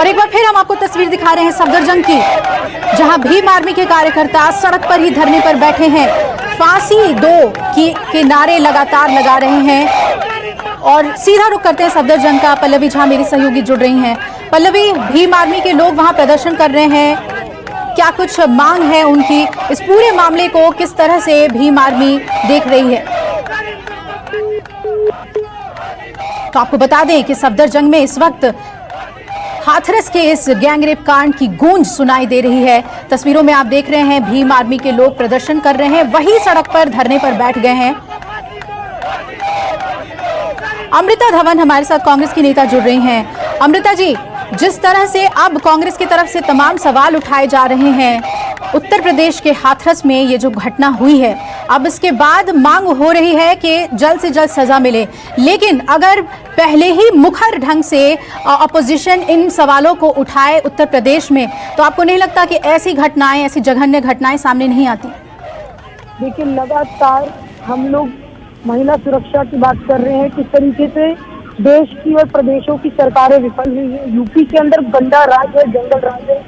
और एक बार फिर हम आपको तस्वीर दिखा रहे हैं सफदरजंग की, जहां भीम आर्मी के कार्यकर्ता सड़क पर ही धरने पर बैठे हैं। फांसी दो के नारे लगातार लगा रहे हैं और सीधा रुख करते हैं सफदरजंग का। पल्लवी झा मेरी सहयोगी जुड़ रही हैं। पल्लवी, भीम आर्मी के लोग वहां प्रदर्शन कर रहे हैं, क्या कुछ मांग है उनकी? इस पूरे मामले को किस तरह से भीम आर्मी देख रही है? तो आपको बता दें कि सफदरजंग में इस वक्त हाथरस के इस गैंगरेप कांड की गूंज सुनाई दे रही है। तस्वीरों में आप देख रहे हैं भीम आर्मी के लोग प्रदर्शन कर रहे हैं, वही सड़क पर धरने पर बैठ गए हैं। अमृता धवन हमारे साथ कांग्रेस की नेता जुड़ रही हैं। अमृता जी, जिस तरह से अब कांग्रेस की तरफ से तमाम सवाल उठाए जा रहे हैं, उत्तर प्रदेश के हाथरस में ये जो घटना हुई है, अब इसके बाद मांग हो रही है कि जल्द से जल्द सजा मिले, लेकिन अगर पहले ही मुखर ढंग से अपोजिशन इन सवालों को उठाए उत्तर प्रदेश में, तो आपको नहीं लगता कि ऐसी घटनाएं, ऐसी जघन्य घटनाएं सामने नहीं आती? देखिए, लगातार हम लोग महिला सुरक्षा की बात कर रहे हैं। किस तरीके से देश की और प्रदेशों की सरकारें विफल हुई है। यूपी के अंदर गंदा राज है, जंगल राज है।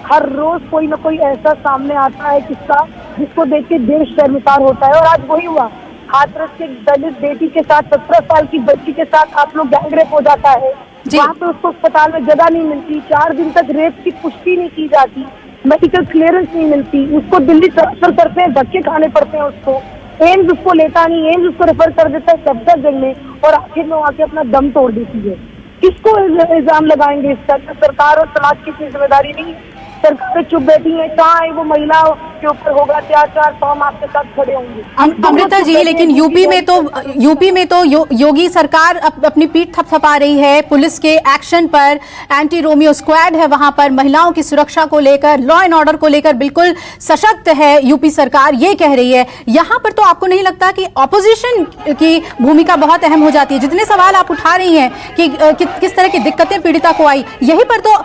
हर रोज कोई ना कोई ऐसा सामने आता है किस्सा जिसको देख के देश शर्मसार होता है। और आज वही हुआ, हाथरस के दलित बेटी के साथ, 17 साल की बच्ची के साथ आप लोग गैंगरेप हो जाता है। वहाँ पे उसको अस्पताल में जगह नहीं मिलती, 4 दिन तक रेप की पुष्टि नहीं की जाती, मेडिकल क्लियरेंस नहीं मिलती, उसको दिल्ली ट्रांसफर करते हैं, धक्के खाने पड़ते हैं उसको। एम्स उसको लेता नहीं, एम्स उसको रेफर कर देता है सफदरजंग में, और आखिर में आके अपना दम तोड़ देती है। किसको इल्जाम लगाएंगे इसका? सरकार और समाज की जिम्मेदारी नहीं? सरकार चुप बैठी है, कहाँ है वो महिलाओं के ऊपर होगा अत्याचार तो हम आपके साथ खड़े होंगे। अमृता जी, लेकिन यूपी में तो योगी सरकार अपनी पीठ थपथपा रही है पुलिस के एक्शन पर। एंटी रोमियो स्क्वाड है वहां पर, महिलाओं की सुरक्षा को लेकर, लॉ एंड ऑर्डर को लेकर बिल्कुल सशक्त है यूपी सरकार, ये कह रही है। यहाँ पर तो आपको नहीं लगता कि ऑपोजिशन की भूमिका बहुत अहम हो जाती है? जितने सवाल आप उठा रही हैं कि किस तरह की दिक्कतें पीड़िता को आई, यहीं पर तो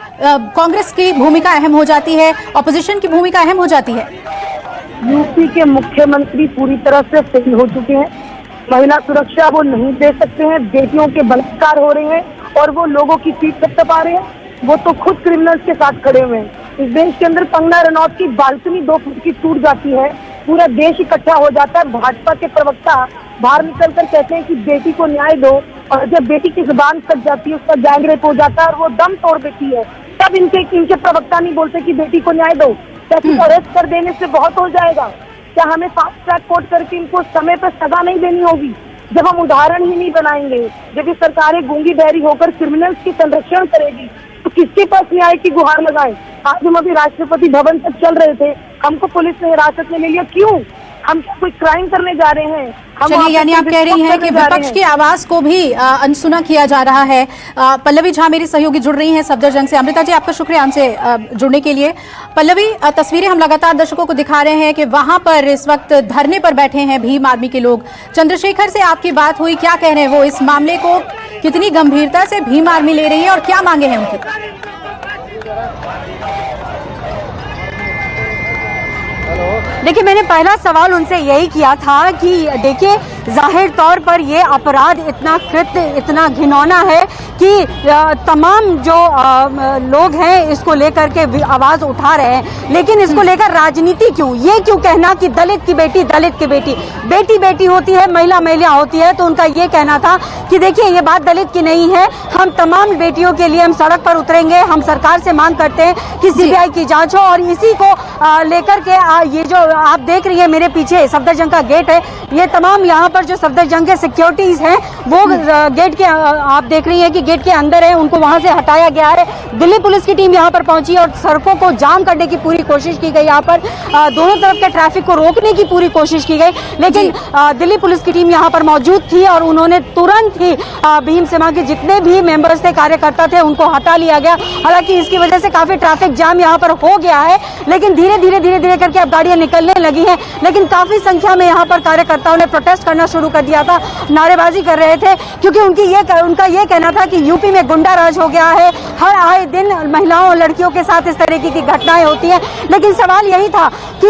कांग्रेस की भूमिका अहम हो जाती है, ऑपोजिशन की भूमिका अहम हो जाती है। यूपी के मुख्यमंत्री पूरी तरह से फेल हो चुके हैं। महिला सुरक्षा वो नहीं दे सकते हैं, बेटियों के बलात्कार हो रहे हैं और वो लोगों की पीठ थपथपा रहे हैं। वो तो खुद क्रिमिनल्स के साथ खड़े हुए हैं। इस देश के अंदर कंगना रनौत की बालकनी 2 फुट की टूट जाती है, पूरा देश इकट्ठा हो जाता है। भाजपा के प्रवक्ता बाहर निकल कर कहते हैं कि बेटी को न्याय दो, और जब बेटी की जुबान कट जाती है, उसका गैंगरेप हो जाता है और वो दम तोड़ देती है, तब इनके प्रवक्ता नहीं बोलते कि बेटी को न्याय दो। क्या अरेस्ट कर देने से बहुत हो जाएगा? क्या हमें फास्ट ट्रैक कोर्ट करके इनको समय पर सजा नहीं देनी होगी? जब हम उदाहरण ही नहीं बनाएंगे, जब ये सरकारें गूंगी बहरी होकर क्रिमिनल्स की संरक्षण करेगी, तो किसके पास न्याय की गुहार लगाए? आज हम अभी राष्ट्रपति भवन तक चल रहे थे, हमको पुलिस ने हिरासत में ले लिया, क्यों? हम कोई क्राइम करने जा रहे हैं? चलिए, यानी आप कह रही हैं कि विपक्ष की आवाज को भी अनसुना किया जा रहा है। पल्लवी झा मेरी सहयोगी जुड़ रही हैं सफदरजंग से। अमृता जी, आपका शुक्रिया हमसे जुड़ने के लिए। पल्लवी, तस्वीरें हम लगातार दर्शकों को दिखा रहे हैं कि वहां पर इस वक्त धरने पर बैठे हैं भीम आर्मी के लोग। चंद्रशेखर से आपकी बात हुई, क्या कह रहे हैं वो? इस मामले को कितनी गंभीरता से भीम आर्मी ले रही है और क्या मांगे हैं उनकी? देखिए, मैंने पहला सवाल उनसे यही किया था कि देखिए, जाहिर तौर पर ये अपराध इतना कृत्य, इतना घिनौना है कि तमाम जो लोग हैं इसको लेकर के आवाज़ उठा रहे हैं, लेकिन इसको लेकर राजनीति क्यों? ये क्यों कहना कि दलित की बेटी, दलित की बेटी, बेटी बेटी होती है, महिला महिला होती है। तो उनका ये कहना था कि देखिए, ये बात दलित की नहीं है, हम तमाम बेटियों के लिए हम सड़क पर उतरेंगे, हम सरकार से मांग करते हैं कि सीबीआई की जाँच हो। और इसी को लेकर के ये जो आप देख रही है मेरे पीछे सफदरजंग का गेट है, ये तमाम यहाँ पर जो सफदरजंग के सिक्योरिटीज हैं वो गेट के आप देख रही हैं कि गेट के अंदर है, उनको वहाँ से हटाया गया है। दिल्ली पुलिस की टीम यहाँ पर पहुंची और सड़कों को जाम करने की पूरी कोशिश की गई। यहाँ पर दोनों तरफ के ट्रैफिक को रोकने की पूरी कोशिश की गई, लेकिन दिल्ली पुलिस की टीम यहाँ पर मौजूद थी और उन्होंने तुरंत ही भीम सेना के जितने भी मेंबर्स थे, कार्यकर्ता थे, उनको हटा लिया गया। हालांकि इसकी वजह से काफी ट्रैफिक जाम यहाँ पर हो गया है, लेकिन धीरे धीरे करके अब गाड़ियां निकलने लगी हैं। लेकिन काफी संख्या में यहाँ पर कार्यकर्ताओं ने प्रोटेस्ट करना शुरू कर दिया था, नारेबाजी कर रहे थे, क्योंकि उनका ये कहना था कि यूपी में गुंडा राज हो गया है, हर आए दिन महिलाओं और लड़कियों के साथ इस तरीके की घटनाएं होती हैं। लेकिन सवाल यही था कि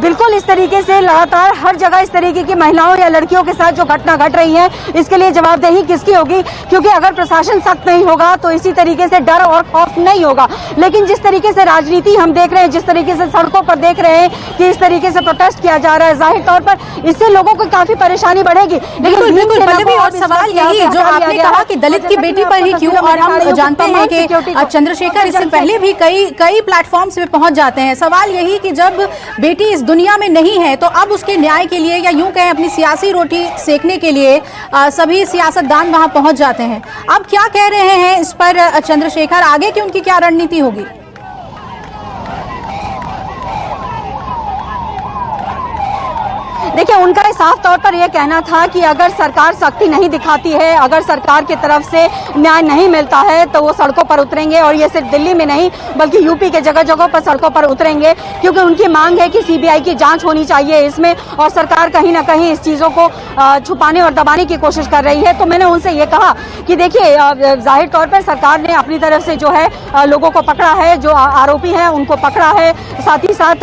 बिल्कुल इस तरीके से लगातार हर जगह इस तरीके की महिलाओं या लड़कियों के साथ जो घटना घट रही है, इसके लिए जवाबदेही किसकी होगी? क्योंकि अगर प्रशासन सख्त नहीं होगा तो इसी तरीके से डर और खौफ नहीं होगा। लेकिन जिस तरीके से राजनीति हम देख रहे हैं, जिस तरीके से सड़कों पर देख रहे हैं कि इस तरीके से प्रोटेस्ट किया जा रहा है, जाहिर तौर पर इससे लोगों को काफी परेशानी बढ़ेगी। बिल्कुल बिल्कुल पल्लवी, और सवाल यही जो आपने कहा कि दलित की बेटी पर ही क्यों, और हम जानते हैं कि चंद्रशेखर इससे पहले भी कई प्लेटफॉर्म्स पे पहुंच जाते हैं। सवाल यही कि जब बेटी इस दुनिया में नहीं है तो अब उसके न्याय के लिए, या यूं कहें अपनी सियासी रोटी सेकने के लिए सभी सियासतदान वहां पहुंच जाते हैं। अब क्या कह रहे हैं इस पर चंद्रशेखर, आगे की उनकी क्या रणनीति होगी? देखिए, उनका साफ तौर पर यह कहना था कि अगर सरकार सख्ती नहीं दिखाती है, अगर सरकार की तरफ से न्याय नहीं मिलता है तो वो सड़कों पर उतरेंगे, और ये सिर्फ दिल्ली में नहीं बल्कि यूपी के जगह जगह पर सड़कों पर उतरेंगे, क्योंकि उनकी मांग है कि सीबीआई की जांच होनी चाहिए इसमें, और सरकार कहीं ना कहीं इस चीज़ों को छुपाने और दबाने की कोशिश कर रही है। तो मैंने उनसे ये कहा कि देखिए, जाहिर तौर पर सरकार ने अपनी तरफ से जो है लोगों को पकड़ा है, जो आरोपी हैं उनको पकड़ा है, साथ ही साथ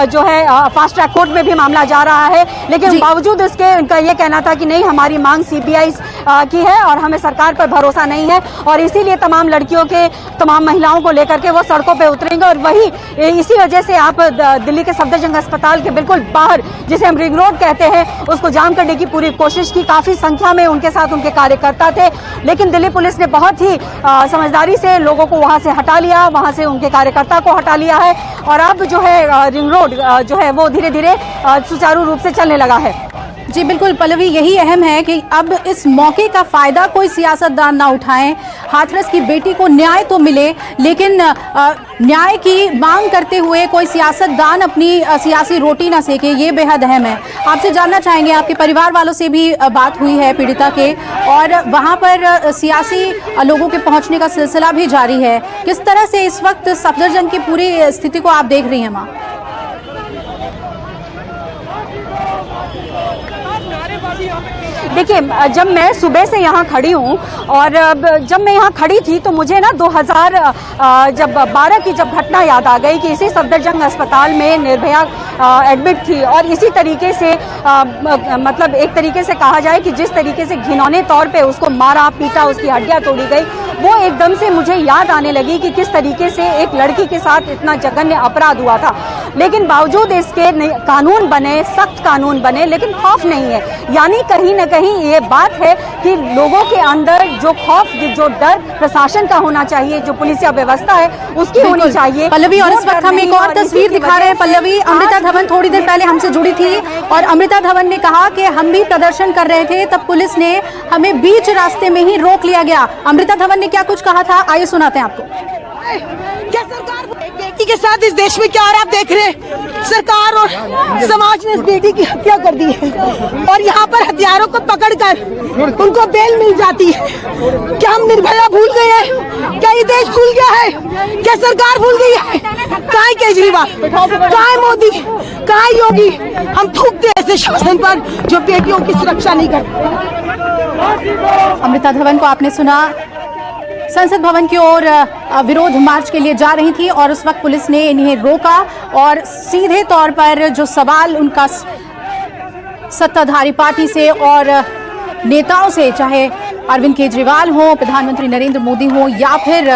जो है फास्ट ट्रैक कोर्ट में भी मामला जा रहा है। लेकिन बावजूद इसके उनका ये कहना था कि नहीं, हमारी मांग सीबीआई की है और हमें सरकार पर भरोसा नहीं है, और इसीलिए तमाम लड़कियों के, तमाम महिलाओं को लेकर के वो सड़कों पे उतरेंगे। और वही इसी वजह से आप दिल्ली के सफदरजंग अस्पताल के बिल्कुल बाहर, जिसे हम रिंग रोड कहते हैं, उसको जाम करने की पूरी कोशिश की। काफी संख्या में उनके साथ उनके कार्यकर्ता थे, लेकिन दिल्ली पुलिस ने बहुत ही समझदारी से लोगों को वहां से हटा लिया, वहां से उनके कार्यकर्ता को हटा लिया है, और अब जो है रिंग रोड जो है वो धीरे धीरे सुचारू रूप से चलने लगा है। जी बिल्कुल पल्लवी, यही अहम है कि अब इस मौके का फायदा कोई सियासतदान ना उठाएं। हाथरस की बेटी को न्याय तो मिले, लेकिन न्याय की मांग करते हुए कोई सियासतदान अपनी सियासी रोटी ना सेके, ये बेहद अहम है। आपसे जानना चाहेंगे, आपके परिवार वालों से भी बात हुई है पीड़िता के, और वहां पर सियासी लोगों के पहुंचने का सिलसिला भी जारी है। किस तरह से इस वक्त सफदरजंग की पूरी स्थिति को आप देख रही हैं वहाँ? देखिए, जब मैं सुबह से यहाँ खड़ी हूँ, और जब मैं यहाँ खड़ी थी तो मुझे ना 2012 की जब घटना याद आ गई कि इसी सफदरजंग अस्पताल में निर्भया एडमिट थी, और इसी तरीके से मतलब एक तरीके से कहा जाए कि जिस तरीके से घिनौने तौर पे उसको मारा पीटा, उसकी हड्डियाँ तोड़ी गई, वो एकदम से मुझे याद आने लगी कि किस तरीके से एक लड़की के साथ इतना जघन्य अपराध हुआ था। लेकिन बावजूद इसके कानून बने, सख्त कानून बने, लेकिन खौफ नहीं है। यानी कहीं ना कहीं ये बात है कि लोगों के अंदर जो खौफ, जो डर प्रशासन का होना चाहिए, जो पुलिसिया व्यवस्था है उसकी होनी चाहिए। पल्लवी, और इस वक्त हम एक और तस्वीर दिखा रहे हैं। पल्लवी, अमृता धवन थोड़ी देर पहले हमसे जुड़ी थी, और अमृता धवन ने कहा कि हम भी प्रदर्शन कर रहे थे, तब पुलिस ने हमें बीच रास्ते में ही रोक लिया गया। अमृता धवन ने क्या कुछ कहा था, आइए सुनाते हैं आपको। क्या सरकार एक बेटी के साथ इस देश में क्या हो रहा है आप देख रहे हैं। सरकार और समाज ने इस बेटी की हत्या कर दी है, और यहाँ पर हत्यारों को पकड़कर उनको बेल मिल जाती है। क्या हम निर्भया भूल गए हैं? क्या ये देश भूल गया है? क्या सरकार भूल गई है? कहाँ है केजरीवाल, कहाँ है मोदी, कहाँ है योगी? हम थूकते हैं ऐसे शासन पर जो बेटियों की सुरक्षा नहीं करते। अमृता धवन को आपने सुना, संसद भवन की ओर विरोध मार्च के लिए जा रही थी, और उस वक्त पुलिस ने इन्हें रोका, और सीधे तौर पर जो सवाल उनका सत्ताधारी पार्टी से और नेताओं से, चाहे अरविंद केजरीवाल हो, प्रधानमंत्री नरेंद्र मोदी हो, या फिर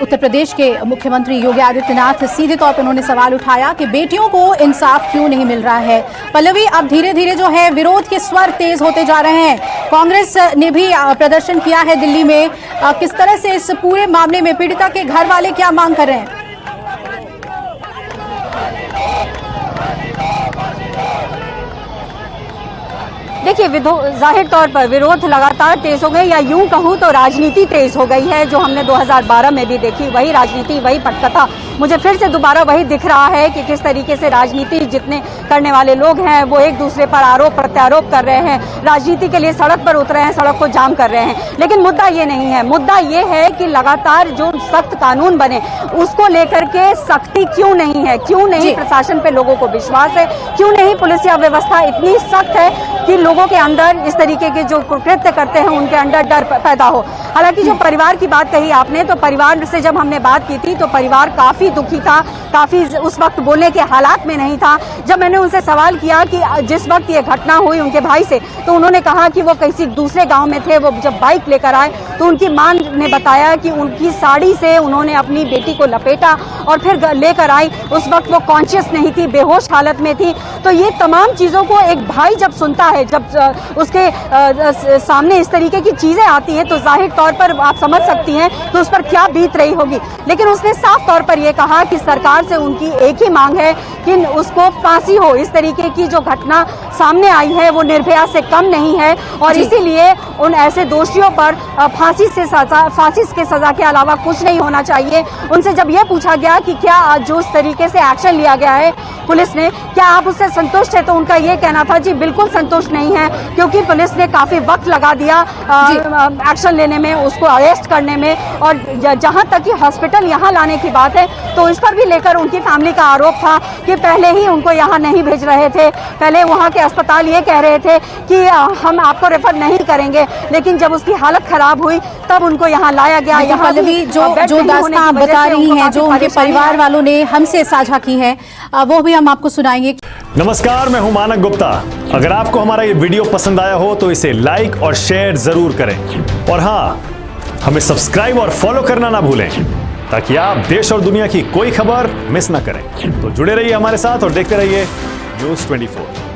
उत्तर प्रदेश के मुख्यमंत्री योगी आदित्यनाथ, सीधे तौर पर उन्होंने सवाल उठाया कि बेटियों को इंसाफ क्यों नहीं मिल रहा है। पल्लवी, अब धीरे धीरे जो है विरोध के स्वर तेज होते जा रहे हैं। कांग्रेस ने भी प्रदर्शन किया है दिल्ली में। किस तरह से इस पूरे मामले में पीड़िता के घर वाले क्या मांग कर रहे हैं? देखिए, जाहिर तौर पर विरोध लगातार तेज हो गए, या यूं कहूं तो राजनीति तेज हो गई है। जो हमने 2012 में भी देखी, वही राजनीति, वही पटकथा मुझे फिर से दोबारा वही दिख रहा है कि किस तरीके से राजनीति जितने करने वाले लोग हैं वो एक दूसरे पर आरोप प्रत्यारोप कर रहे हैं, राजनीति के लिए सड़क पर उतरे हैं, सड़क को जाम कर रहे हैं। लेकिन मुद्दा ये नहीं है। मुद्दा ये है कि लगातार जो सख्त कानून बने उसको लेकर के सख्ती क्यों नहीं है, क्यों नहीं प्रशासन पे लोगों को विश्वास है, क्यों नहीं पुलिसिया व्यवस्था इतनी सख्त है कि लोगों के अंदर इस तरीके के जो कृत्य करते हैं उनके अंदर डर पैदा हो। हालांकि जो परिवार की बात कही आपने, तो परिवार से जब हमने बात की थी तो परिवार काफी दुखी था, काफी उस वक्त बोलने के हालात में नहीं था। जब मैंने उनसे सवाल किया कि जिस वक्त ये घटना हुई उनके भाई से, तो उन्होंने कहा कि वो किसी दूसरे गांव में थे, वो जब बाइक लेकर आए तो उनकी मां ने बताया कि उनकी साड़ी से उन्होंने अपनी बेटी को लपेटा और फिर लेकर आई। उस वक्त वो कॉन्शियस नहीं थी, बेहोश हालत में थी। तो ये तमाम चीज़ों को एक भाई जब सुनता है, जब उसके सामने इस तरीके की चीज़ें आती हैं, तो जाहिर तौर पर आप समझ सकती हैं तो उस पर क्या बीत रही होगी। लेकिन उसने साफ तौर पर यह कहा कि सरकार से उनकी एक ही मांग है कि उसको फांसी हो। इस तरीके की जो घटना सामने आई है वो निर्भया से कम नहीं है और इसीलिए उन ऐसे दोषियों पर फांसी के सजा के अलावा कुछ नहीं होना चाहिए। उनसे जब यह पूछा गया कि क्या जो इस तरीके से एक्शन लिया गया है पुलिस ने, क्या आप उससे संतुष्ट है, तो उनका यह कहना था जी बिल्कुल संतुष्ट नहीं है, क्योंकि पुलिस ने काफी वक्त लगा दिया एक्शन लेने में, उसको अरेस्ट करने में। और जहां तक कि हॉस्पिटल यहां लाने की बात है तो इस पर भी लेकर उनकी फैमिली का आरोप था कि पहले ही उनको यहां नहीं भेज रहे थे। पहले वहां के अस्पताल ये कह रहे थे कि हम आपको रेफर नहीं करेंगे, लेकिन जब उसकी हालत खराब हुई तब उनको यहाँ लाया गया। यहाँ पल्लवी, जो दास्तां आप बता रही हैं, जो उनके परिवार वालों ने हमसे साझा की है, वो भी हम आपको सुनाएंगे। नमस्कार, मैं हूं मानक गुप्ता। अगर आपको हमारा ये वीडियो पसंद आया हो तो इसे लाइक और शेयर जरूर करें और हाँ, हमें सब्सक्राइब और फॉलो करना ना भूलें ताकि आप देश और दुनिया की कोई खबर मिस ना करें। तो जुड़े रहिए हमारे साथ और देखते रहिए News 24।